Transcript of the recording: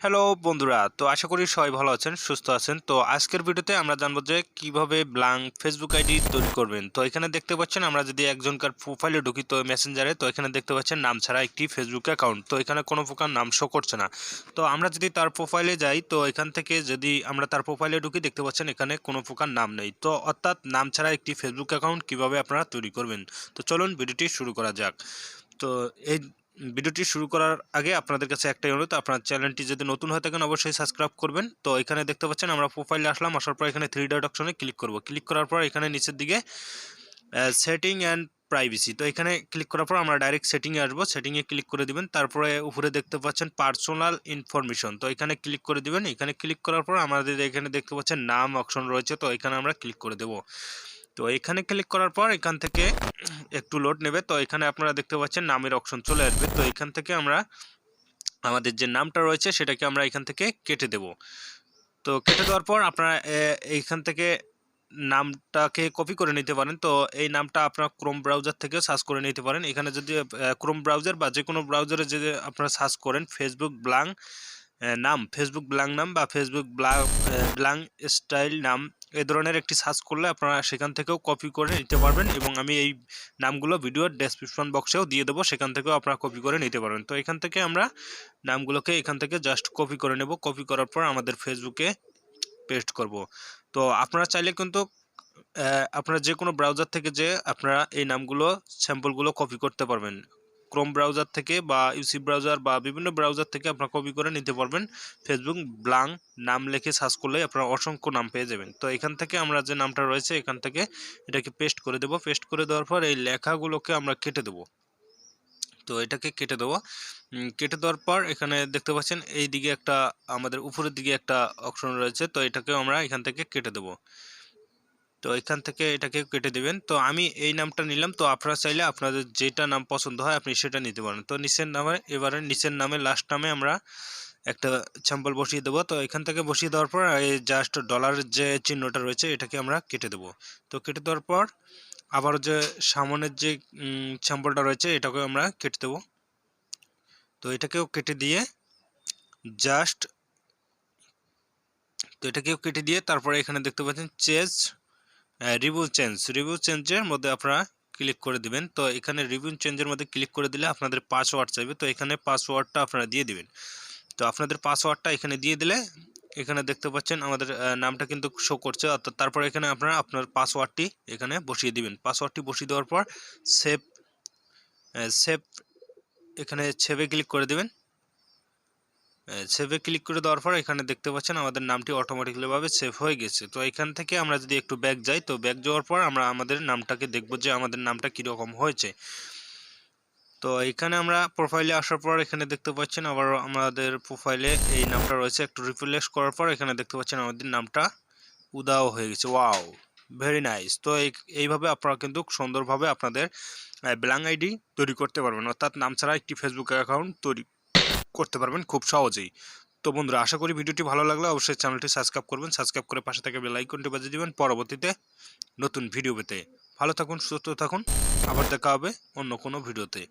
Hello বন্ধুরা, তো আশা করি সবাই ভালো আছেন, সুস্থ আছেন। তো আজকের ভিডিওতে আমরা জানবো যে কিভাবে ব্ল্যাঙ্ক ফেসবুক আইডি তৈরি করবেন। তো এখানে দেখতে পাচ্ছেন আমরা যদি একজনকার প্রোফাইলে ঢুকি তো মেসেঞ্জারে, তো এখানে দেখতে পাচ্ছেন নাম ছাড়া একটি ফেসবুক অ্যাকাউন্ট। তো এখানে কোনো প্রকার নাম শো করছে না। তো আমরা যদি তার প্রোফাইলে যাই, তো এখান থেকে যদি আমরা তার প্রোফাইলে ঢুকি দেখতে পাচ্ছেন এখানে কোনো প্রকার নাম নেই। তো অর্থাৎ নাম ছাড়া একটি ফেসবুক অ্যাকাউন্ট কিভাবে আপনারা তৈরি করবেন। তো চলুন ভিডিওটি শুরু করা যাক। তো এই ভিডিওটি শুরু করার আগে আপনাদের কাছে একটাই অনুরোধ, আপনার চ্যানেলটি যদি নতুন হয়ে থাকেন অবশ্যই সাবস্ক্রাইব করবেন। তো এখানে দেখতে পাচ্ছেন আমরা প্রোফাইলে আসলাম, আসার পর এখানে থ্রি ডট অপশনে ক্লিক করব। ক্লিক করার পর এখানে নিচের দিকে সেটিং অ্যান্ড প্রাইভেসি, তো এখানে ক্লিক করার পর আমরা ডাইরেক্ট সেটিংয়ে আসবো। সেটিংয়ে ক্লিক করে দিবেন, তারপরে উপরে দেখতে পাচ্ছেন পার্সোনাল ইনফরমেশন, তো এখানে ক্লিক করে দিবেন। এখানে ক্লিক করার পর আমাদের এখানে দেখতে পাচ্ছেন নাম অপশন রয়েছে, তো এখানে আমরা ক্লিক করে দেব। তো এখানে ক্লিক করার পর এখান থেকে একটু লোড নেবে। তো এখানে আপনারা দেখতে পাচ্ছেন নামের অপশন চলে আসবে। তো এখান থেকে আমরা আমাদের যে নামটা রয়েছে সেটাকে আমরা এখান থেকে কেটে দেব। তো কেটে দেওয়ার পর আপনারা এইখান থেকে নামটাকে কপি করে নিতে পারেন। তো এই নামটা আপনারা ক্রোম ব্রাউজার থেকেও সার্চ করে নিতে পারেন। এখানে যদি ক্রোম ব্রাউজার বা যে কোনো ব্রাউজারে যদি আপনারা সার্চ করেন ফেসবুক ব্ল্যাঙ্ক নাম, ফেসবুক ব্ল্যাঙ্ক নাম বা ফেসবুক ব্ল্যাঙ্ক স্টাইল নাম, এই ধরনের একটি সার্চ করলে আপনারা সেখান থেকেও কপি করে নিতে পারবেন। এবং আমি এই নামগুলো ভিডিওর ডেসক্রিপশন বক্সেও দিয়ে দেবো, সেখান থেকেও আপনারা কপি করে নিতে পারবেন। তো এখান থেকে আমরা নামগুলোকে এখান থেকে জাস্ট কপি করে নেব। কপি করার পর আমাদের ফেসবুকে পেস্ট করব। তো আপনারা চাইলে কিন্তু আপনারা যে কোনো ব্রাউজার থেকে যে আপনারা এই নামগুলো স্যাম্পলগুলো কপি করতে পারবেন। ক্রোম ব্রাউজার থেকে বা ইউসি ব্রাউজার বা বিভিন্ন ব্রাউজার থেকে আপনারা কপি করে নিতে পারবেন। ফেসবুক ব্ল্যাঙ্ক নাম লিখে সার্চ করলে আপনারা অসংখ্য নাম পেয়ে যাবেন। তো এখান থেকে আমরা যে নামটা রয়েছে এখান থেকে এটাকে পেস্ট করে দেব। পেস্ট করে দেওয়ার পর এই লেখাগুলোকে আমরা কেটে দেব। তো এটাকে কেটে দেবো। কেটে দেওয়ার পর এখানে দেখতে পাচ্ছেন এই দিকে একটা আমাদের উপরের দিকে একটা অপশন রয়েছে, তো এটাকে আমরা এখান থেকে কেটে দেব। তো এখান থেকে এটাকে কেটে দিবেন। তো আমি এই নামটা নিলাম, তো আপনারা চাইলে আপনাদের যেটা নাম পছন্দ হয় আপনি সেটা নিতে পারেন। তো নিচের নামে এবারে নিচের নামে লাস্ট নামে আমরা একটা স্যাম্পল বসিয়ে দেবো। তো এখান থেকে বসিয়ে দেওয়ার পর এই জাস্ট ডলারের যে চিহ্নটা রয়েছে এটাকে আমরা কেটে দেবো। তো কেটে দেওয়ার পর আবার যে সামনের যে স্যাম্পলটা রয়েছে এটাকেও আমরা কেটে দেবো। তো এটাকেও কেটে দিয়ে জাস্ট তো এটাকেও কেটে দিয়ে তারপরে এখানে দেখতে পাচ্ছেন রিভিউ চেঞ্জের মধ্যে আপনারা ক্লিক করে দিবেন। তো এখানে রিভিউ চেঞ্জের মধ্যে ক্লিক করে দিলে আপনাদের পাসওয়ার্ড চাইবে, তো এখানে পাসওয়ার্ডটা আপনারা দিয়ে দিবেন। তো আপনাদের পাসওয়ার্ডটা এখানে দিয়ে দিলে এখানে দেখতে পাচ্ছেন আমাদের নামটা কিন্তু শো করছে। অর্থাৎ তারপরে এখানে আপনারা আপনার পাসওয়ার্ডটি এখানে বসিয়ে দিবেন। পাসওয়ার্ডটি বসিয়ে দেওয়ার পর সেভ সেভ এখানে সেভে ক্লিক করে দিবেন। সেভে ক্লিক করে দেওয়ার পর এখানে দেখতে পাচ্ছেন আমাদের নামটি অটোমেটিক্যালি ভাবে সেভ হয়ে গেছে। তো এখান থেকে আমরা যদি একটু ব্যাক যাই, তো ব্যাক যাওয়ার পর আমরা আমাদের নামটাকে দেখব যে আমাদের নামটা কীরকম হয়েছে। তো এখানে আমরা প্রোফাইলে আসার পর এখানে দেখতে পাচ্ছেন আবার আমাদের প্রোফাইলে এই নামটা রয়েছে। একটু রিফ্রেশ করার পর এখানে দেখতে পাচ্ছেন আমাদের নামটা উদাও হয়ে গেছে। Wow, very nice. তো এইভাবে আপনারা কিন্তু সুন্দরভাবে আপনাদের ব্ল্যাঙ্ক আইডি তৈরি করতে পারবেন, অর্থাৎ নাম ছাড়া একটি ফেসবুক অ্যাকাউন্ট তৈরি করতে পারবেন খুব সহজেই। তো বন্ধুরা, আশা করি ভিডিওটি ভালো লাগলে অবশ্যই চ্যানেলটি সাবস্ক্রাইব করবেন। সাবস্ক্রাইব করে পাশে থেকে বেল আইকনটি বাজিয়ে দিবেন পরবর্তীতে নতুন ভিডিও পেতে। ভালো থাকুন, সুস্থ থাকুন, আবার দেখা হবে অন্য কোনো ভিডিওতে।